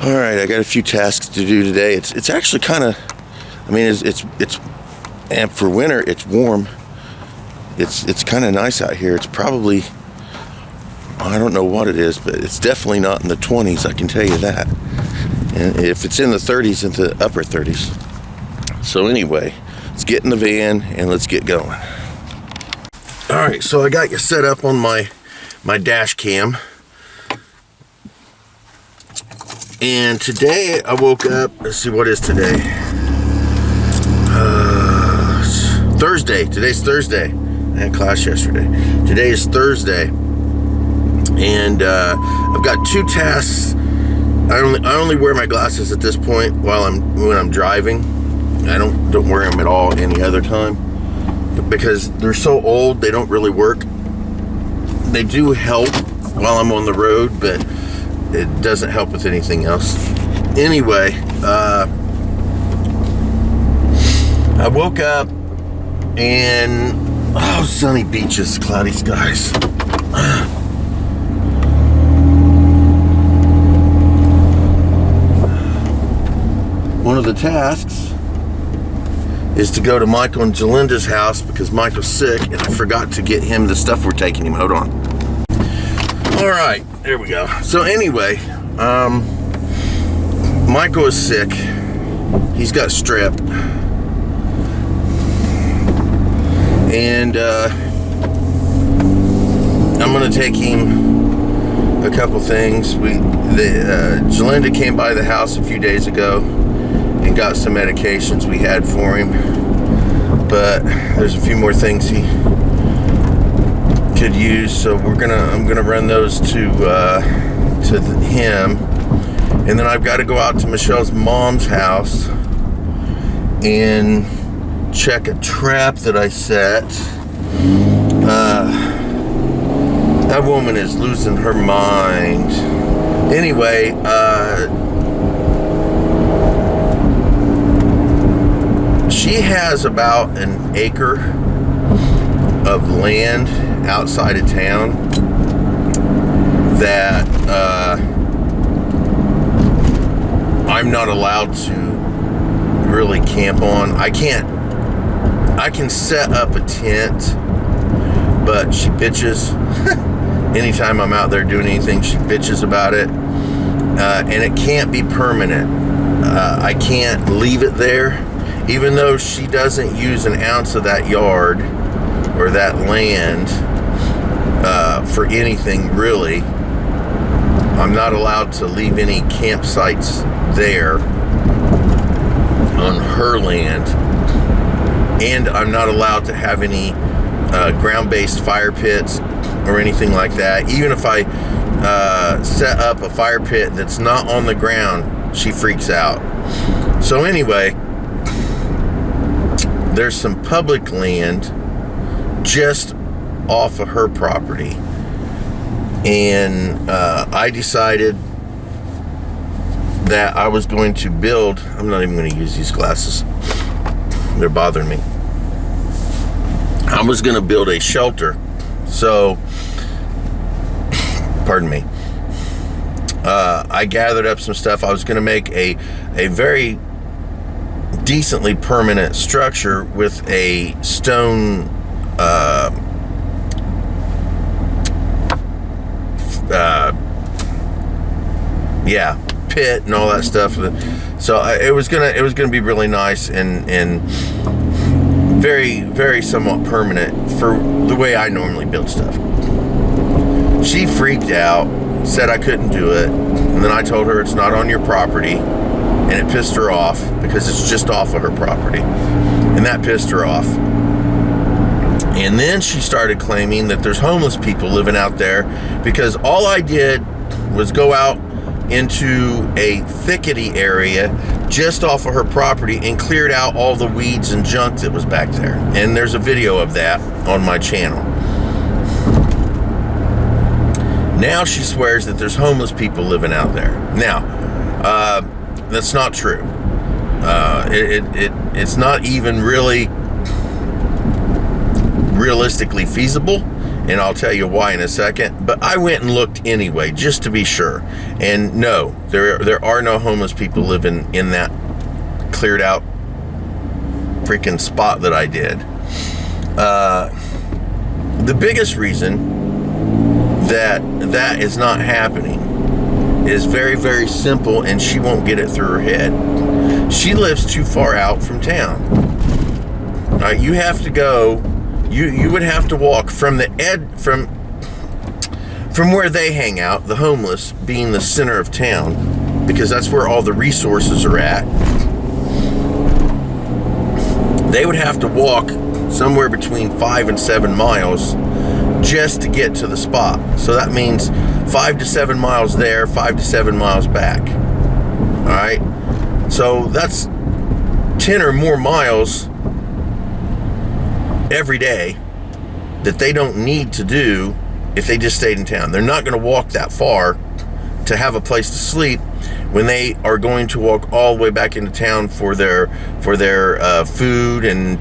All right, I got a few tasks to do today. It's actually kind of, I mean, it's and for winter it's warm. It's kind of nice out here. It's probably, I don't know what it is, but it's definitely not in the 20s. I can tell you that. And if it's in the 30s, into the upper 30s. So anyway, let's get in the van and let's get going. All right, so I got you set up on my dash cam. And today I woke up, let's see, what is today? Thursday. Today's Thursday. I had class yesterday. Today is Thursday. And I've got two tasks. I only wear my glasses at this point when I'm driving. I don't wear them at all any other time. Because they're so old, they don't really work. They do help while I'm on the road, but it doesn't help with anything else. Anyway, I woke up and sunny beaches, cloudy skies. One of the tasks is to go to Michael and Jalinda's house because Michael's sick and I forgot to get him the stuff we're taking him. Hold on. All right, there we go. So anyway, Michael is sick. He's got strep. And I'm gonna take him a couple things. Jalinda came by the house a few days ago and got some medications we had for him, but there's a few more things he could use, so I'm gonna run those to him, and then I've got to go out to Michelle's mom's house and check a trap that I set. That woman is losing her mind. Anyway, she has about an acre of land outside of town that I'm not allowed to really camp on. I can set up a tent, but she bitches. Anytime I'm out there doing anything, she bitches about it. And it can't be permanent. I can't leave it there. Even though she doesn't use an ounce of that yard or that land for anything really, I'm not allowed to leave any campsites there on her land. And I'm not allowed to have any ground-based fire pits or anything like that. Even if I set up a fire pit that's not on the ground, she freaks out. So anyway, there's some public land just off of her property, and I decided that I was going to build, I'm not even going to use these glasses, they're bothering me. I was going to build a shelter. So, pardon me, I gathered up some stuff. I was going to make a very decently permanent structure with a stone pit and all that stuff. So it was gonna be really nice and very, very somewhat permanent for the way I normally build stuff. She freaked out, said I couldn't do it, and then I told her it's not on your property, and it pissed her off because it's just off of her property, and that pissed her off. And then she started claiming that there's homeless people living out there because all I did was go out into a thickety area just off of her property and cleared out all the weeds and junk that was back there. And there's a video of that on my channel. Now she swears that there's homeless people living out there. Now, that's not true. It's not even really realistically feasible, and I'll tell you why in a second. But I went and looked anyway, just to be sure. And no, there are no homeless people living in that cleared out freaking spot that I did. The biggest reason that is not happening is very, very simple, and she won't get it through her head. She lives too far out from town. All right, you have to go. You would have to walk from from where they hang out, the homeless being the center of town, because that's where all the resources are at. They would have to walk somewhere between 5 and 7 miles just to get to the spot. So that means 5 to 7 miles there, 5 to 7 miles back. All right. So that's 10 or more miles every day that they don't need to do if they just stayed in town. They're not going to walk that far to have a place to sleep when they are going to walk all the way back into town for their food and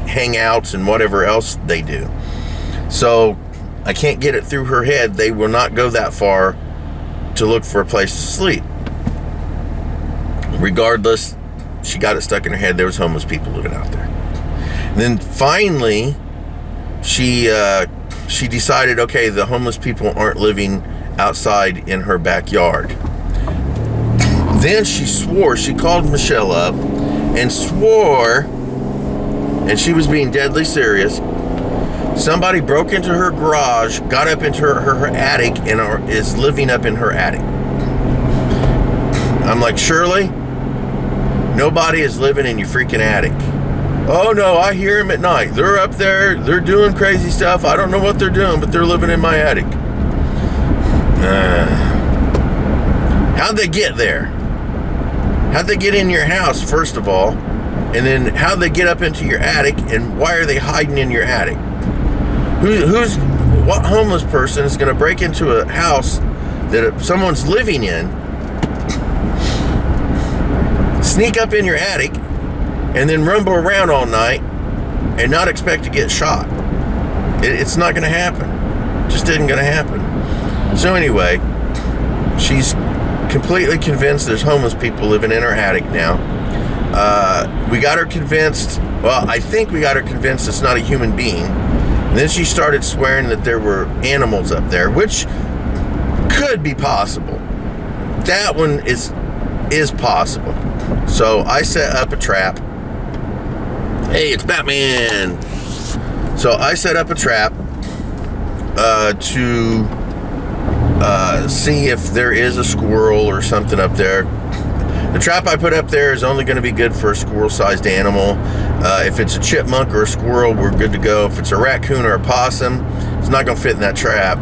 hangouts and whatever else they do. So I can't get it through her head. They will not go that far to look for a place to sleep. Regardless, she got it stuck in her head. There was homeless people living out there. And then finally, she decided, okay, the homeless people aren't living outside in her backyard. Then she swore, she called Michelle up and swore, and she was being deadly serious. Somebody broke into her garage, got up into her attic, and is living up in her attic. I'm like, Shirley, nobody is living in your freaking attic. Oh no, I hear them at night. They're up there, they're doing crazy stuff. I don't know what they're doing, but they're living in my attic. How'd they get there? How'd they get in your house, first of all? And then how'd they get up into your attic, and why are they hiding in your attic? What homeless person is going to break into a house that someone's living in, sneak up in your attic, and then rumble around all night and not expect to get shot? It's not going to happen. Just isn't going to happen. So anyway, she's completely convinced there's homeless people living in her attic now. We got her convinced, well, I think we got her convinced it's not a human being. And then she started swearing that there were animals up there, which could be possible. That one is possible. So I set up a trap. Hey, it's Batman. So I set up a trap to see if there is a squirrel or something up there. The trap I put up there is only going to be good for a squirrel-sized animal. If it's a chipmunk or a squirrel, we're good to go. If it's a raccoon or a possum, it's not going to fit in that trap.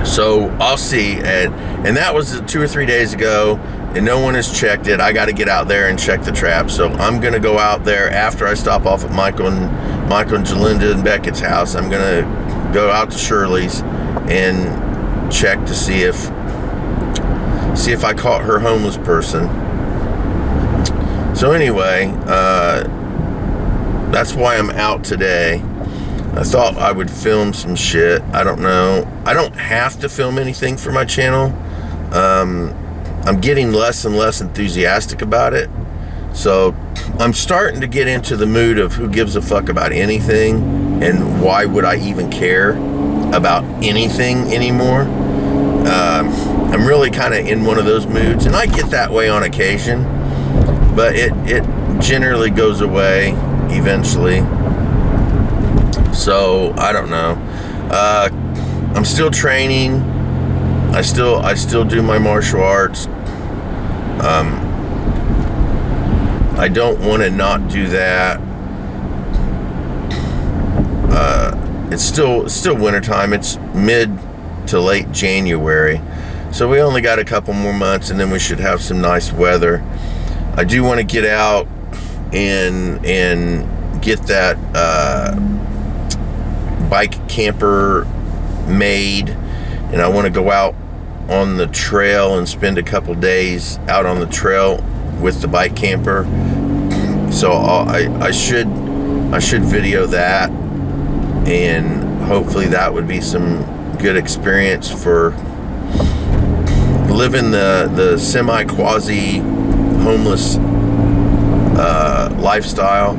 So I'll see. And that was 2 or 3 days ago, and no one has checked it. I got to get out there and check the trap. So I'm going to go out there after I stop off at Michael and Jalinda and Beckett's house. I'm going to go out to Shirley's and check to see if I caught her homeless person. So anyway, that's why I'm out today. I thought I would film some shit. I don't know. I don't have to film anything for my channel. I'm getting less and less enthusiastic about it. So I'm starting to get into the mood of who gives a fuck about anything, and why would I even care about anything anymore. I'm really kind of in one of those moods, and I get that way on occasion, but it generally goes away eventually. So I don't know. I'm still training. I still do my martial arts. I don't want to not do that. It's still wintertime. It's mid to late January, so we only got a couple more months, and then we should have some nice weather. I do want to get out and get that bike camper made, and I want to go out on the trail and spend a couple days out on the trail with the bike camper. So I should video that, and hopefully that would be some good experience for living the semi-quasi homeless lifestyle.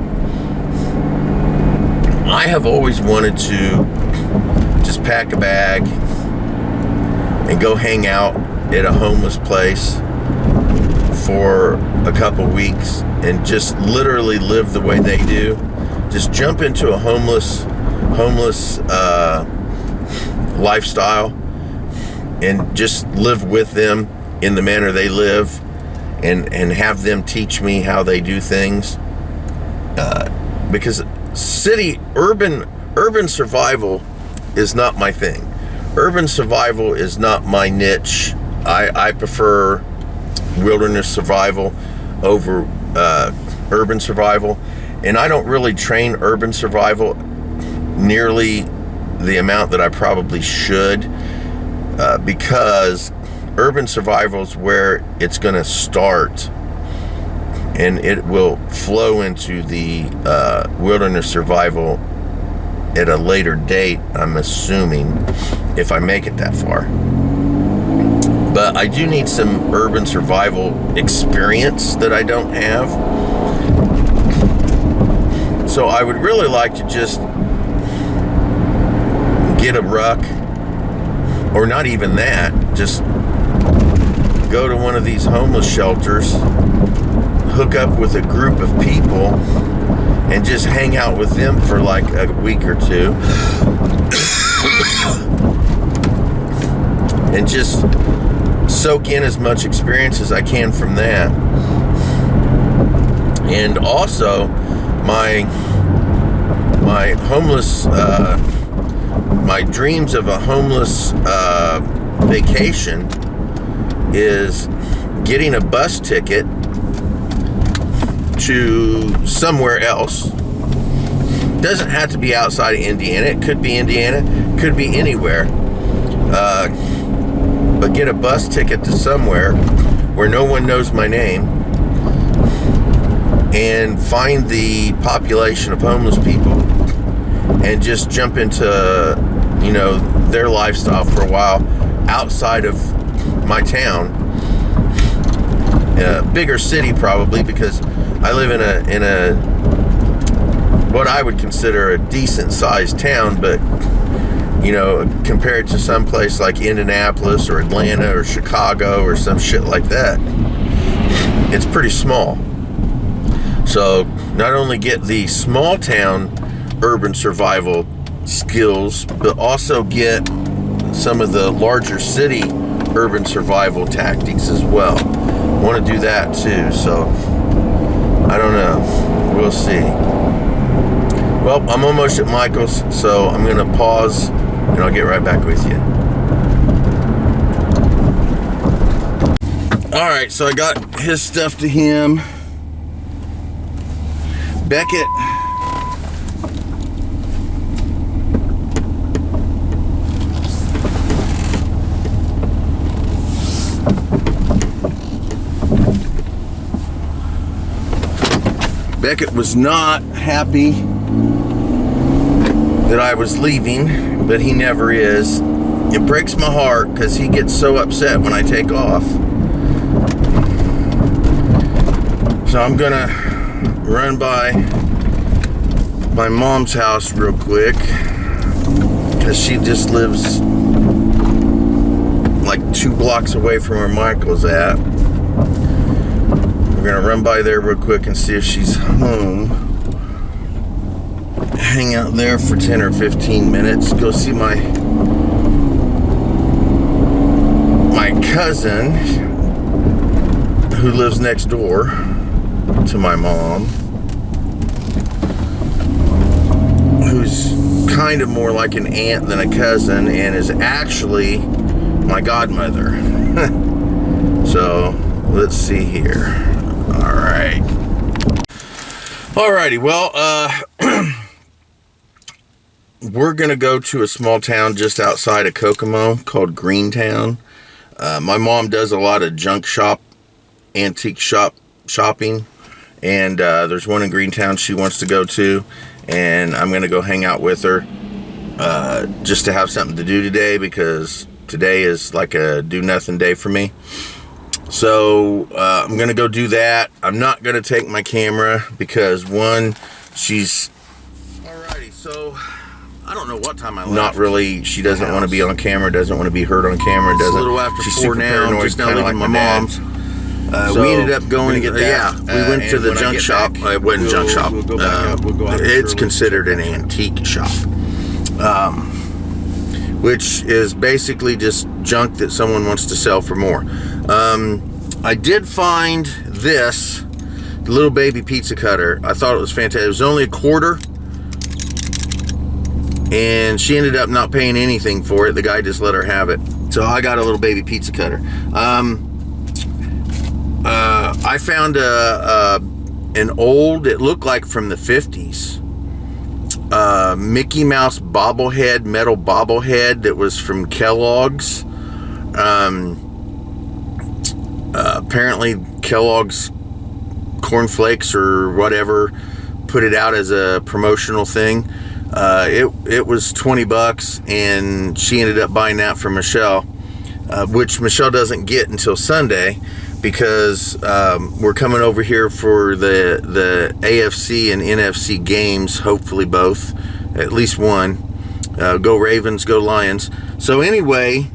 I have always wanted to just pack a bag and go hang out at a homeless place for a couple weeks and just literally live the way they do. Just jump into a homeless lifestyle and just live with them in the manner they live, and have them teach me how they do things, because urban survival is not my thing. Urban survival is not my niche. I prefer wilderness survival over urban survival, and I don't really train urban survival nearly the amount that I probably should, because urban survival is where it's going to start, and it will flow into the wilderness survival at a later date, I'm assuming, if I make it that far. But I do need some urban survival experience that I don't have. So I would really like to just get a ruck, or not even that, just go to one of these homeless shelters, hook up with a group of people, and just hang out with them for like a week or two, and just soak in as much experience as I can from that. And also my homeless my dreams of a homeless vacation is getting a bus ticket to somewhere else. Doesn't have to be outside of Indiana. It could be Indiana, could be anywhere. But get a bus ticket to somewhere where no one knows my name, and find the population of homeless people and just jump into, their lifestyle for a while outside of my town. A bigger city probably, because I live in a what I would consider a decent sized town, but compared to some place like Indianapolis or Atlanta or Chicago or some shit like that, it's pretty small. So not only get the small town urban survival skills, but also get some of the larger city urban survival tactics as well. I want to do that too, so I don't know. We'll see. Well, I'm almost at Michael's, so I'm going to pause and I'll get right back with you. Alright, so I got his stuff to him. Beckett was not happy that I was leaving, but he never is. It breaks my heart because he gets so upset when I take off. So I'm gonna run by my mom's house real quick, because she just lives like 2 blocks away from where Michael's at. We're gonna run by there real quick and see if she's home. Hang out there for 10 or 15 minutes. Go see my cousin who lives next door to my mom, who's kind of more like an aunt than a cousin, and is actually my godmother. So let's see here. Alrighty, well, we're gonna go to a small town just outside of Kokomo called Greentown. My mom does a lot of junk shop, antique shopping, and there's one in Greentown she wants to go to, and I'm gonna go hang out with her just to have something to do today, because today is like a do-nothing day for me. So I'm gonna go do that. I'm not gonna take my camera because, one, she's alrighty. So I don't know what time I left. Not really. She doesn't want to be on camera. Doesn't want to be heard on camera. Doesn't. It's a little after 4 now. Just now leaving my mom's. So we ended up going. We went to the junk shop. It wasn't junk shop. It's considered an antique shop, which is basically just junk that someone wants to sell for more. I did find this little baby pizza cutter. I thought it was fantastic. It was only $0.25, and she ended up not paying anything for it. The guy just let her have it. So I got a little baby pizza cutter. I found an old, it looked like from the 50s, Mickey Mouse bobblehead, metal bobblehead that was from Kellogg's. Apparently Kellogg's cornflakes or whatever put it out as a promotional thing. It was $20, and she ended up buying that for Michelle, which Michelle doesn't get until Sunday, because we're coming over here for the AFC and NFC games, hopefully both, at least one. Go Ravens, go Lions. So anyway,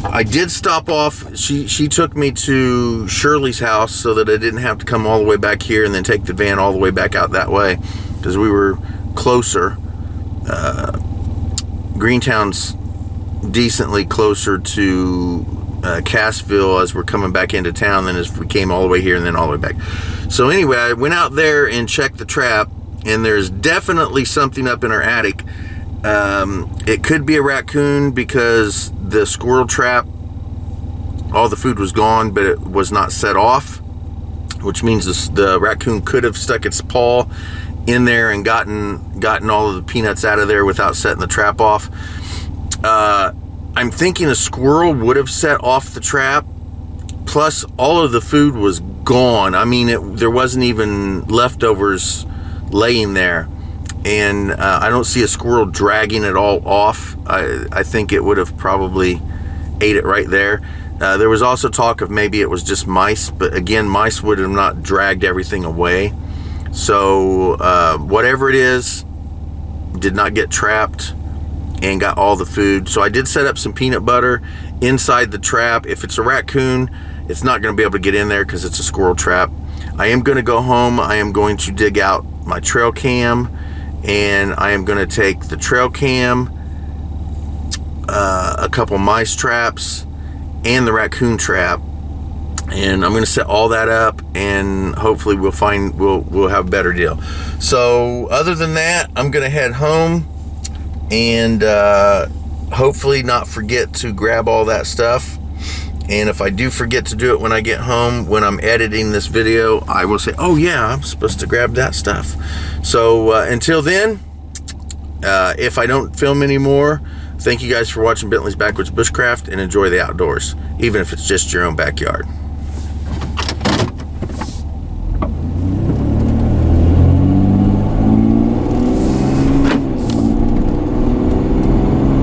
I did stop off. She took me to Shirley's house so that I didn't have to come all the way back here and then take the van all the way back out that way, because we were closer. Greentown's decently closer to Cassville as we're coming back into town than as we came all the way here and then all the way back. So anyway, I went out there and checked the trap, and there's definitely something up in our attic. It could be a raccoon, because the squirrel trap, all the food was gone, but it was not set off, which means the raccoon could have stuck its paw in there and gotten all of the peanuts out of there without setting the trap off. I'm thinking a squirrel would have set off the trap. Plus, all of the food was gone. I mean, there wasn't even leftovers laying there. And I don't see a squirrel dragging it all off. I think it would have probably ate it right there. There was also talk of maybe it was just mice, but again, mice would have not dragged everything away. So whatever it is, did not get trapped and got all the food. So I did set up some peanut butter inside the trap. If it's a raccoon, it's not going to be able to get in there because it's a squirrel trap. I am going to go home. I am going to dig out my trail cam, and I am going to take the trail cam, a couple mice traps, and the raccoon trap, and I'm going to set all that up, and hopefully we'll have a better deal. So other than that, I'm going to head home and hopefully not forget to grab all that stuff. And if I do forget to do it when I get home, when I'm editing this video, I will say, oh yeah, I'm supposed to grab that stuff. So until then, if I don't film anymore, thank you guys for watching Bentley's Backwoods Bushcraft, and enjoy the outdoors, even if it's just your own backyard.